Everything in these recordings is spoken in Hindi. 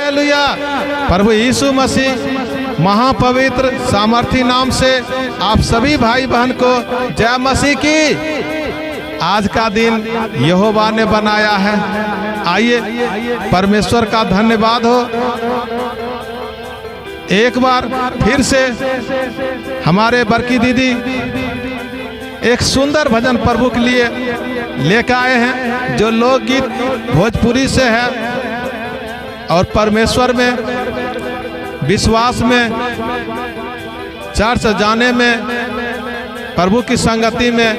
हालेलुया। प्रभु यीशु मसीह महापवित्र सामर्थी नाम से आप सभी भाई बहन को जय मसीह की। आज का दिन यहोवा ने बनाया है। आइए परमेश्वर का धन्यवाद हो। एक बार फिर से हमारे बरकी दीदी एक सुंदर भजन प्रभु के लिए लेकर आए हैं, जो लोकगीत भोजपुरी से है और परमेश्वर में विश्वास में चर्च जाने में प्रभु की संगति में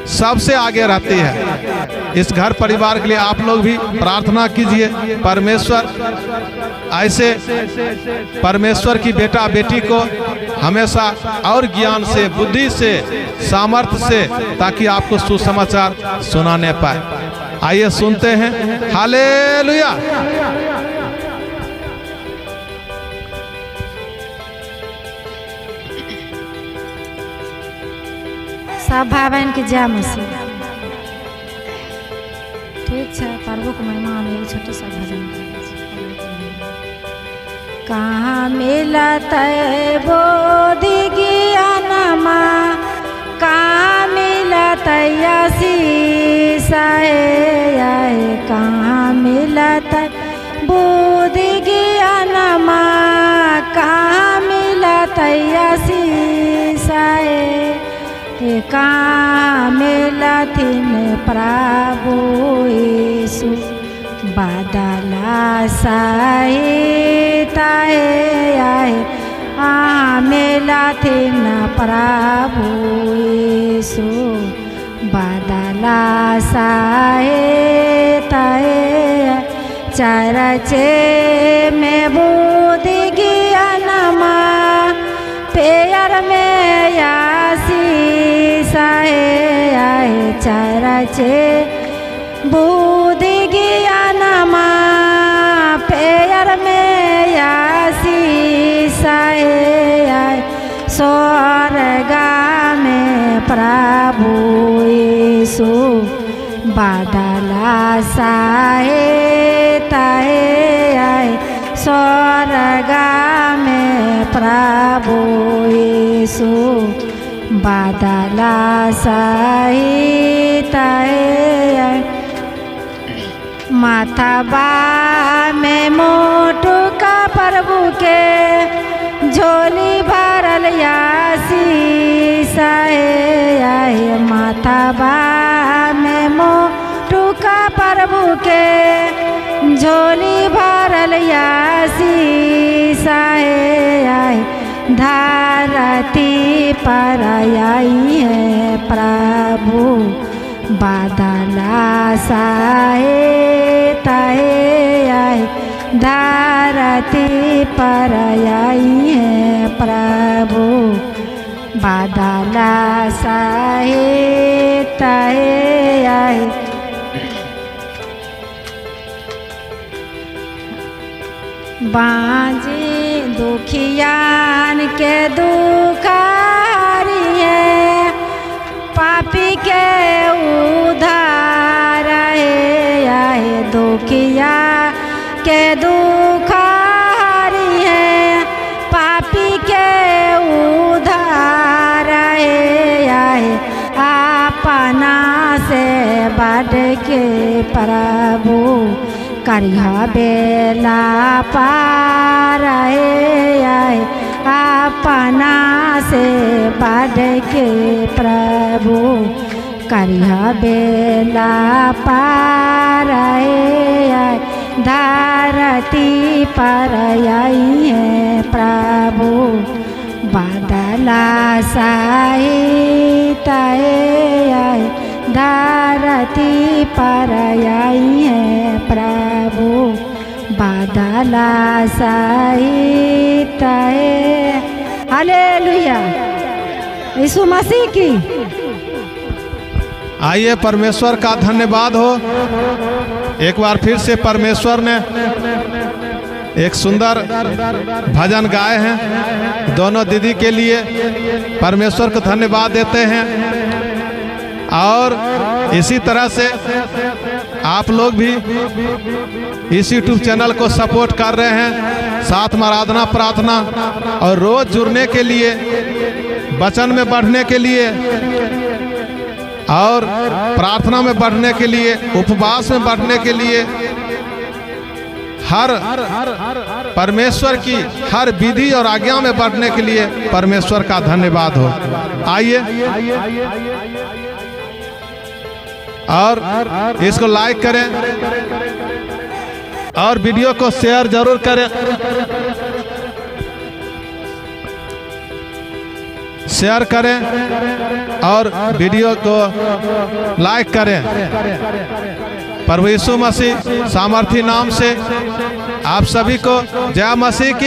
सबसे आगे रहती है। इस घर परिवार के लिए आप लोग भी प्रार्थना कीजिए। परमेश्वर ऐसे परमेश्वर की बेटा बेटी को हमेशा और ज्ञान से, बुद्धि से, सामर्थ्य से, ताकि आपको सुसमाचार सुनाने पाए। आइए सुनते हैं। हालेलुया। सब भाई बहन के जय मसीह। ठीक है, प्रभु को महिमा में एक छोटी सा भजन। कहाँ मिलत बोधि ज्ञानमा, कहाँ मिलत आशीष है, कहाँ मिलत बोधि ज्ञानमा, कहाँ मिलत आशीष है, कहाँ मिलथिन प्रभु यीशु बादला सहित आए, मिलथिन प्रभु यीशु बादला सहित आए। चरचे में बुद्धि ज्ञानमा, पेयर में आशीष है, चरचे बुद्धि ज्ञानमा, पेयर में आशीष है, स्वर्ग में प्रभु यीशु बादला सहित है, स्वर्ग में प्रभु यीशु बादला सहित है। माथाबा में मोटू का प्रभु के झोली भरल आशीष है, माथाबा में मोटू का प्रभु के झोली भरल आशीष है, धरती पर आई है प्रभु बादला सहित है, धरती पर आई है प्रभु बादला सहित है। बाँझे दुखियान के दुख हरिए, पापी के उद्धार है, दुखिया के दुख हरिए, पापी के उद्धार है, अपना से बढ़ के प्रभु करिहा बेला पार है, अपना से बढ़ के प्रभु करिहा बेला पार है, धरती पर आई है प्रभु बादला सहित है, धरती पर आई है प्रभु बादला सहित है। हालेलुया। यीशु मसीह की। आइए परमेश्वर का धन्यवाद हो। एक बार फिर से परमेश्वर ने एक सुंदर भजन गाए हैं। दोनों दीदी के लिए परमेश्वर को धन्यवाद देते हैं। और इसी तरह से आप लोग भी इस YouTube चैनल को सपोर्ट कर रहे हैं, साथ में आराधना प्रार्थना और रोज जुड़ने के लिए, वचन में बढ़ने के लिए और प्रार्थना में बढ़ने के लिए, उपवास में बढ़ने के लिए, हर परमेश्वर की हर विधि और आज्ञा में बढ़ने के लिए परमेश्वर का धन्यवाद हो। आइए और इसको लाइक करें और वीडियो को शेयर जरूर करें। शेयर करें और वीडियो को लाइक करें। प्रभु यीशु मसीह सामर्थी नाम से आप सभी को जय मसीह की।